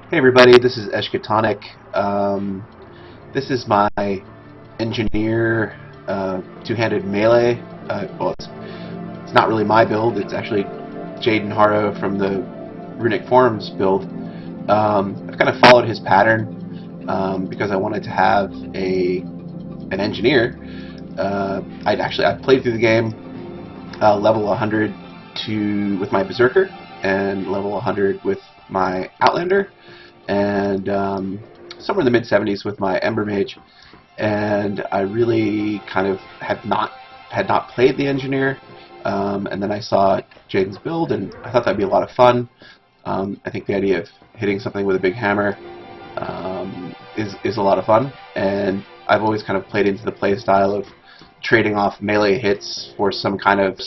Hey everybody, this is Eshkatonic. This is my engineer two-handed melee. It's not really my build. It's actually Jaden Haro from the Runic Forums build. I've kind of followed his pattern because I wanted to have an engineer. I played through the game level 100 with my Berserker and level 100 with my Outlander, and somewhere in the mid-70s with my Ember Mage. And I really kind of had not played the engineer, and then I saw Jaden's build, and I thought that'd be a lot of fun. I think the idea of hitting something with a big hammer is a lot of fun, and I've always kind of played into the play style of trading off melee hits for some kind of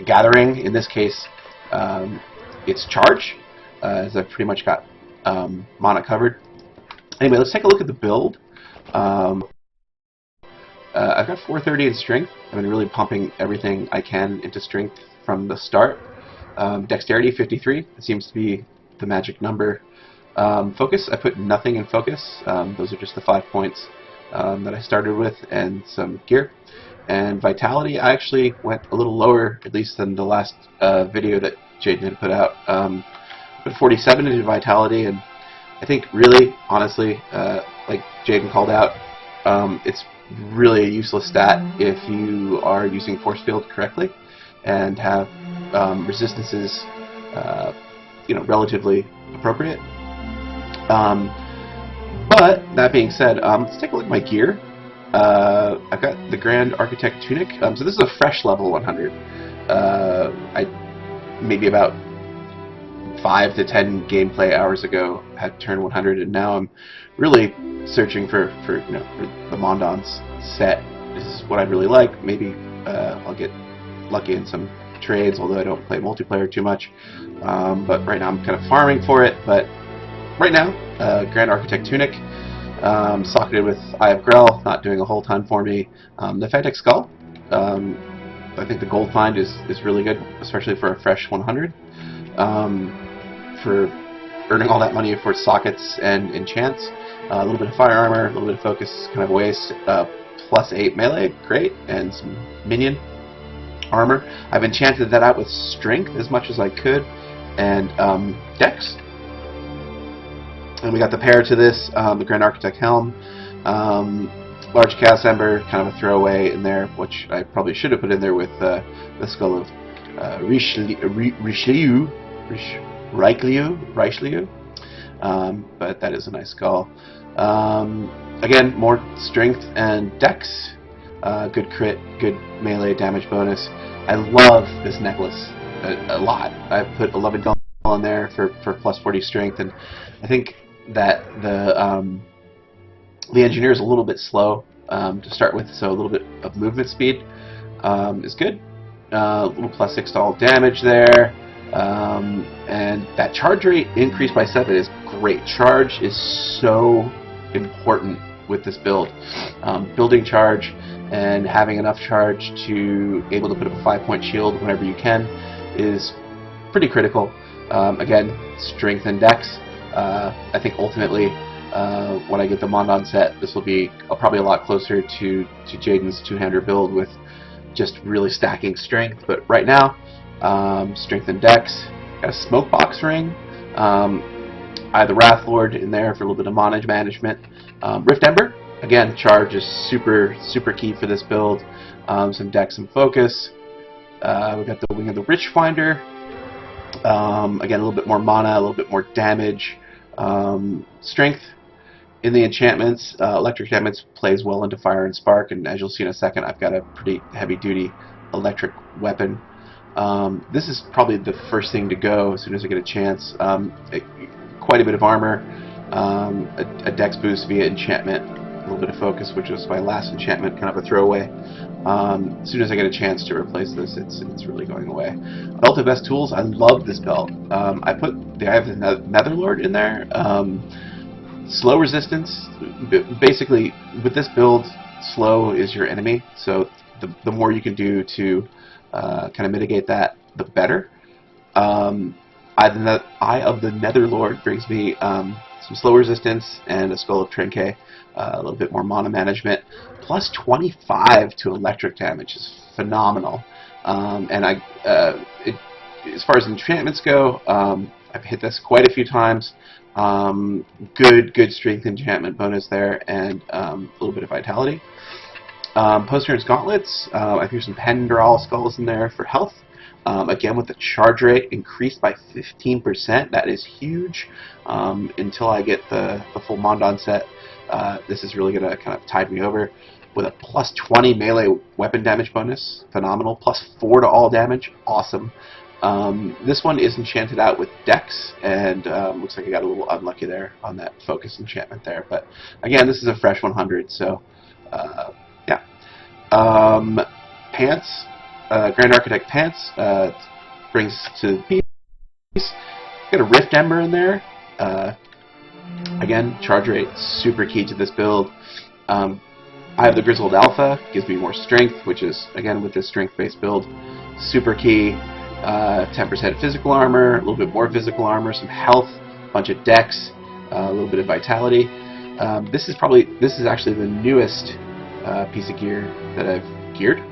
gathering. In this case, it's charge, as I've pretty much got mana covered. Anyway, let's take a look at the build. I've got 430 in strength. I've been really pumping everything I can into strength from the start. Dexterity 53, it seems to be the magic number. Focus, I put nothing in focus. Those are just the 5 points that I started with, and some gear. And vitality, I actually went a little lower, at least than the last video that Jaden had put out. Put 47 into vitality, and I think really, honestly, like Jaden called out, it's really a useless stat if you are using force field correctly and have resistances, relatively appropriate. But that being said, let's take a look at my gear. I've got the Grand Architect Tunic. So this is a fresh level 100. I maybe about 5 to 10 gameplay hours ago had turned 100, and now I'm really searching for the Mondon's set. This is what I really like. Maybe I'll get lucky in some trades, although I don't play multiplayer too much. But right now I'm kind of farming for it. But right now, Grand Architect Tunic, socketed with Eye of Grell, not doing a whole ton for me. The Fantic Skull, I think the gold find is really good, especially for a fresh 100. For earning all that money for sockets and enchants. A little bit of fire armor, a little bit of focus, kind of waste, plus 8 melee, great, and some minion armor. I've enchanted that out with strength as much as I could, and dex. And we got the pair to this, the Grand Architect Helm, large Chaos Ember, kind of a throwaway in there, which I probably should have put in there with the Skull of Richelieu, but that is a nice skull. Again, more strength and dex, good crit, good melee damage bonus. I love this necklace a lot. I've put 11 gold on there for plus 40 strength, and I think that the engineer is a little bit slow to start with, so a little bit of movement speed is good. A little plus 6 to all damage there. And that charge rate increased by 7 is great. Charge is so important with this build. Building charge and having enough charge to able to put up a 5-point shield whenever you can is pretty critical. Again, strength and dex. I think ultimately when I get the Mondon set, this will be probably a lot closer to Jaden's two-hander build with just really stacking strength. But right now, strength and dex. Got a smoke box ring. I have the Wrath Lord in there for a little bit of mana management. Rift Ember, again, charge is super key for this build. Some dex and focus. We've got the Wing of the Witchfinder. Again, a little bit more mana, a little bit more damage. Strength in the enchantments. Electric enchantments plays well into Fire and Spark, and as you'll see in a second, I've got a pretty heavy-duty electric weapon. This is probably the first thing to go as soon as I get a chance. Quite a bit of armor, a dex boost via enchantment, a little bit of focus, which was my last enchantment, kind of a throwaway. As soon as I get a chance to replace this, it's really going away. Belt of Best Tools, I love this belt. I have the Netherlord in there. Slow resistance. Basically, with this build, slow is your enemy, so the more you can do to kind of mitigate that, the better. Eye of the Netherlord brings me some slow resistance and a Skull of Trinke, a little bit more mana management. Plus 25 to electric damage is phenomenal. As far as enchantments go, I've hit this quite a few times. Good strength enchantment bonus there, and a little bit of vitality. Post-turns gauntlets, I threw some Pendural skulls in there for health. Again, with the charge rate increased by 15%, that is huge. Until I get the full Mondon set, this is really going to kind of tide me over. With a plus 20 melee weapon damage bonus, phenomenal. Plus 4 to all damage, awesome. This one is enchanted out with Dex, and looks like I got a little unlucky there on that focus enchantment there. But again, this is a fresh 100, so yeah. Pants, Grand Architect Pants brings to the piece. Got a Rift Ember in there. Again, charge rate super key to this build. I have the Grizzled Alpha, gives me more strength, which is, again, with this strength-based build, super key. 10% physical armor, a little bit more physical armor, some health, a bunch of dex, a little bit of vitality. This is actually the newest piece of gear that I've geared.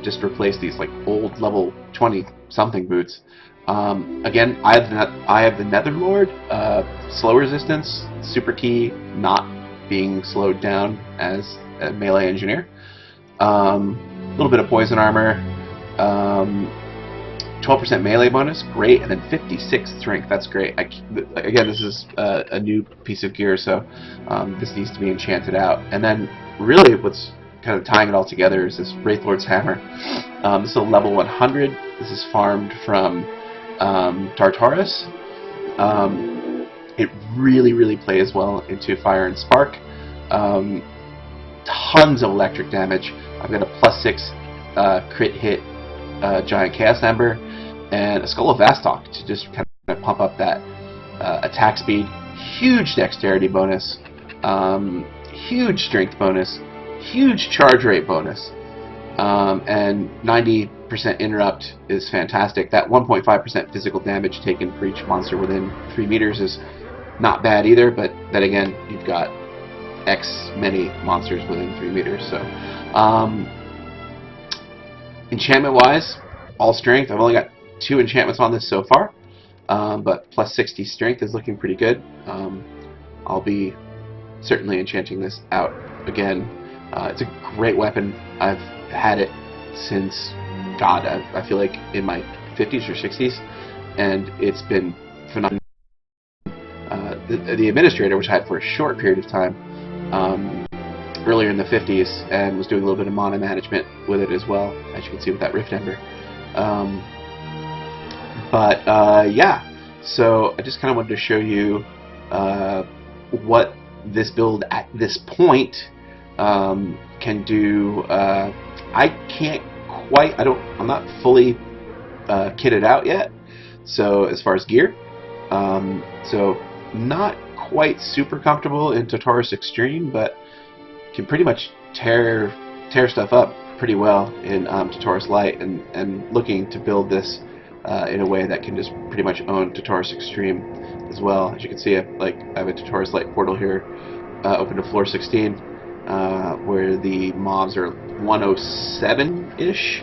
Just replaced these like old level 20 something boots. Again, I have the Netherlord, slow resistance, super key, not being slowed down as a melee engineer. A little bit of poison armor, 12% melee bonus, great, and then 56 strength, that's great. Again, this is a new piece of gear, so this needs to be enchanted out. And then really what's kind of tying it all together is this Wraithlord's Hammer. This is a level 100. This is farmed from Tartarus. It really plays well into Fire and Spark. Tons of electric damage. I've got a plus 6 crit hit Giant Chaos Ember and a Skull of Vastok to just kind of pump up that attack speed. Huge dexterity bonus, huge strength bonus, huge charge rate bonus, and 90% interrupt is fantastic. That 1.5% physical damage taken for each monster within 3 meters is not bad either, but then again, you've got X many monsters within 3 meters. So, enchantment-wise, all strength. I've only got 2 enchantments on this so far, but plus 60 strength is looking pretty good. I'll be certainly enchanting this out again. It's a great weapon. I've had it since, God, I feel like in my 50s or 60s, and it's been phenomenal. The administrator, which I had for a short period of time, earlier in the 50s, and was doing a little bit of mana management with it as well, as you can see with that Rift Ember. Yeah, so I just kind of wanted to show you what this build at this point can do. I can't quite, I'm not fully kitted out yet, so as far as gear, so not quite super comfortable in Tartarus Extreme, but can pretty much tear stuff up pretty well in Tartarus Light, and looking to build this in a way that can just pretty much own Tartarus Extreme as well. As you can see, I have a Tartarus Light portal here open to floor 16, where the mobs are 107-ish,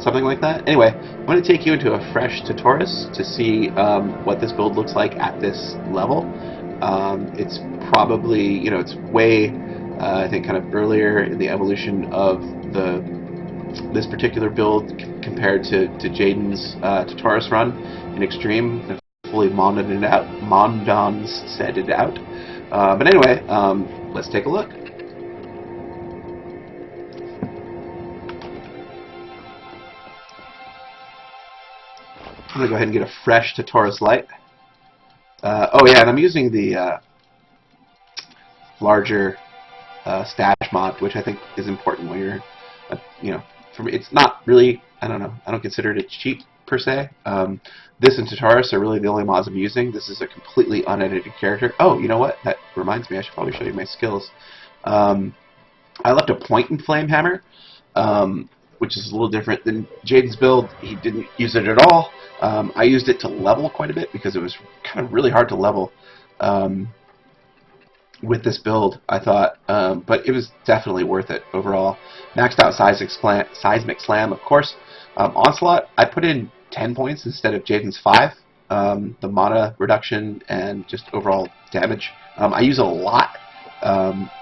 something like that. Anyway, I'm going to take you into a fresh Tartarus to see what this build looks like at this level. It's probably, it's way, I think, kind of earlier in the evolution of this particular build compared to Jaden's Tartarus run in Extreme. They've fully Mondon's set it out. But anyway, let's take a look. I'm going to go ahead and get a fresh Tartarus Light. Oh yeah, and I'm using the larger stash mod, which I think is important when you're, for me, it's not really, I don't consider it cheap per se. This and Tartarus are really the only mods I'm using. This is a completely unedited character. Oh, you know what? That reminds me, I should probably show you my skills. I left a point and flame hammer. which is a little different than Jaden's build. He didn't use it at all. I used it to level quite a bit because it was kind of really hard to level with this build, I thought, but it was definitely worth it overall. Maxed out Seismic Slam, of course. Onslaught, I put in 10 points instead of Jaden's 5. The mana reduction and just overall damage. I use it a lot,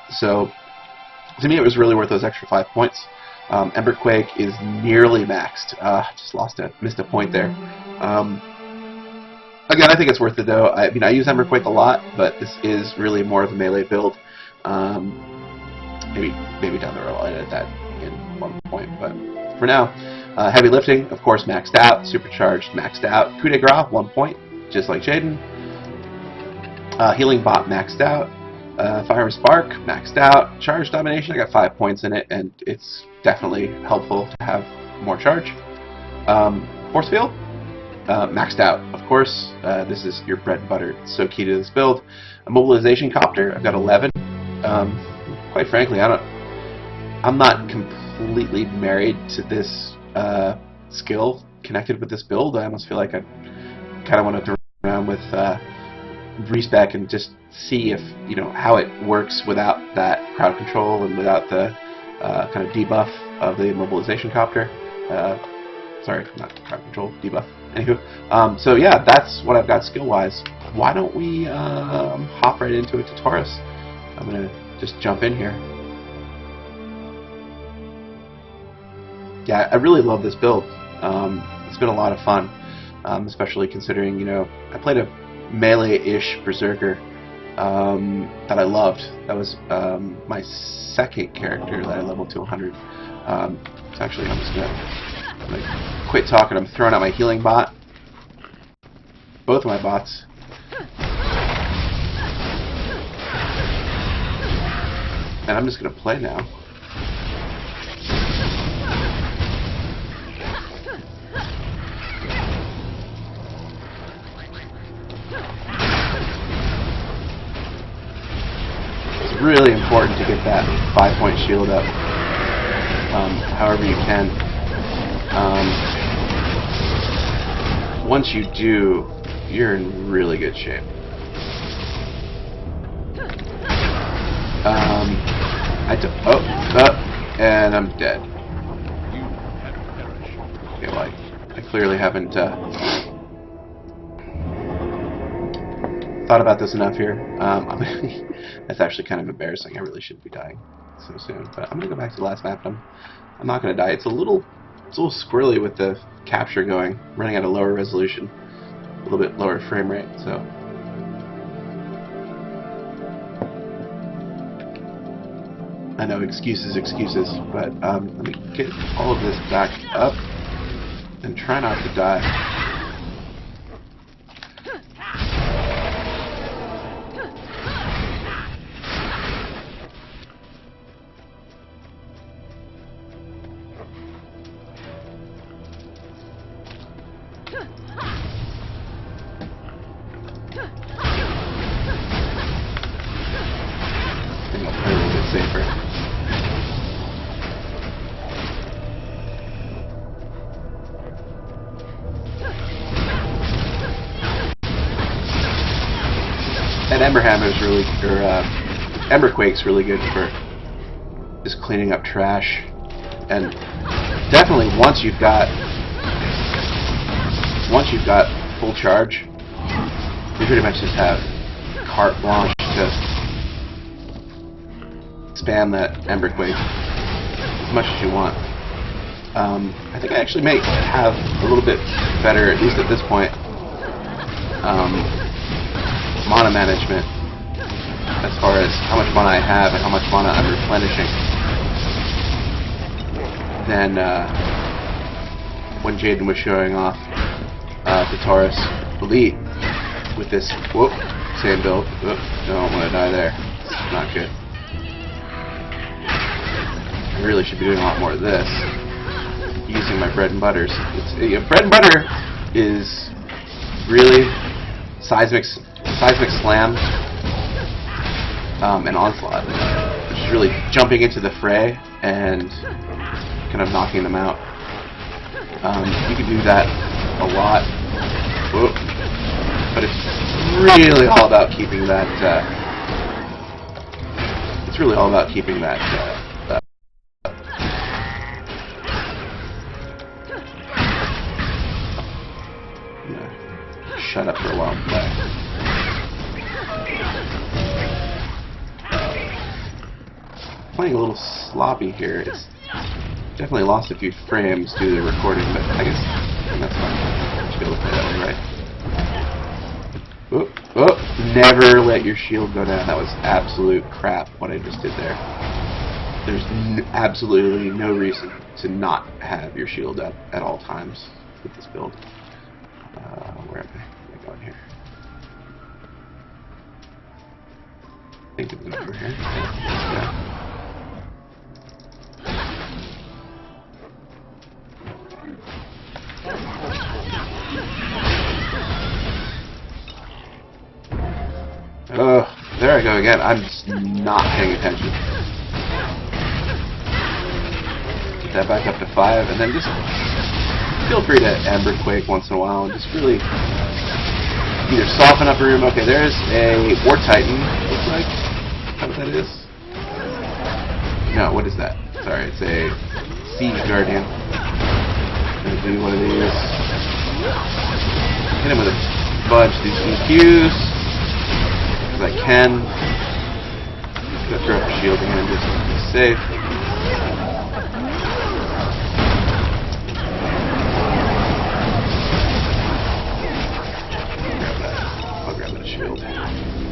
so to me it was really worth those extra 5 points. Emberquake is nearly maxed. Just missed a point there. Again, I think it's worth it though. I mean, I use Emberquake a lot, but this is really more of a melee build. Maybe down the road I'll edit that in one point, but for now, heavy lifting, of course, maxed out. Supercharged, maxed out. Coup de grace, 1 point, just like Jaden. Healing bot, maxed out. Fire and Spark, maxed out. Charge Domination, I got 5 points in it, and it's definitely helpful to have more charge. Force Field, maxed out, of course. This is your bread and butter. It's so key to this build. A Mobilization Copter, I've got 11. Quite frankly, I'm not completely married to this skill connected with this build. I almost feel like I kind of want to throw around with respec and just see if how it works without that crowd control and without the kind of debuff of the Mobilization Copter. Sorry, not crowd control, debuff. Anywho, so yeah, that's what I've got skill-wise. Why don't we hop right into a tutorial? I'm gonna just jump in here. Yeah, I really love this build. It's been a lot of fun, especially considering, I played a melee-ish Berserker that I loved. That was my second character that I leveled to 100. So actually, I'm gonna quit talking. I'm throwing out my healing bot. Both of my bots. And I'm just gonna play now. It's really important to get that 5-point shield up, however you can. Once you do, you're in really good shape. And I'm dead. Okay, well, I clearly haven't thought about this enough here. That's actually kind of embarrassing. I really shouldn't be dying so soon. But I'm gonna go back to the last map. I'm not gonna die. It's a little squirrely with the capture going, running at a lower resolution, a little bit lower frame rate. So. I know, excuses, but let me get all of this back up and try not to die. I think I'll play a little bit safer. And Emberhammer's really, or Emberquake's really good for just cleaning up trash, and definitely once you've got full charge, you pretty much just have carte blanche to spam that Emberquake as much as you want. I think I actually may have a little bit better, at least at this point, mana management as far as how much mana I have and how much mana I'm replenishing than when Jaden was showing off the Taurus Elite with this, whoop, same build. Whoop, don't want to die there. It's not good. I really should be doing a lot more of this, using my bread and butters. Bread and butter is really Seismic Slam and Onslaught, which is really jumping into the fray and kind of knocking them out. You can do that a lot. Whoa. But it's really all about keeping that. It's really all about keeping that. Shut up for a while and play. Playing a little sloppy here. It's definitely lost a few frames due to the recording, but I guess that's fine. You should be able to play that way, right? Oh, oh, never let your shield go down. That was absolute crap what I just did there. There's absolutely no reason to not have your shield up at all times with this build. Where am I going here? I think it was over here. Yeah. Oh, there I go again. I'm just not paying attention. Get that back up to 5, and then just feel free to Ember Quake once in a while and just really either soften up a room. Okay, there's a War Titan, looks like. Is that what that is? No, what is that? Sorry, it's a Siege Guardian. I'm gonna do one of these. Hit him with a bunch of these EQs. Because I can. I'm gonna throw up a shield again just to be safe.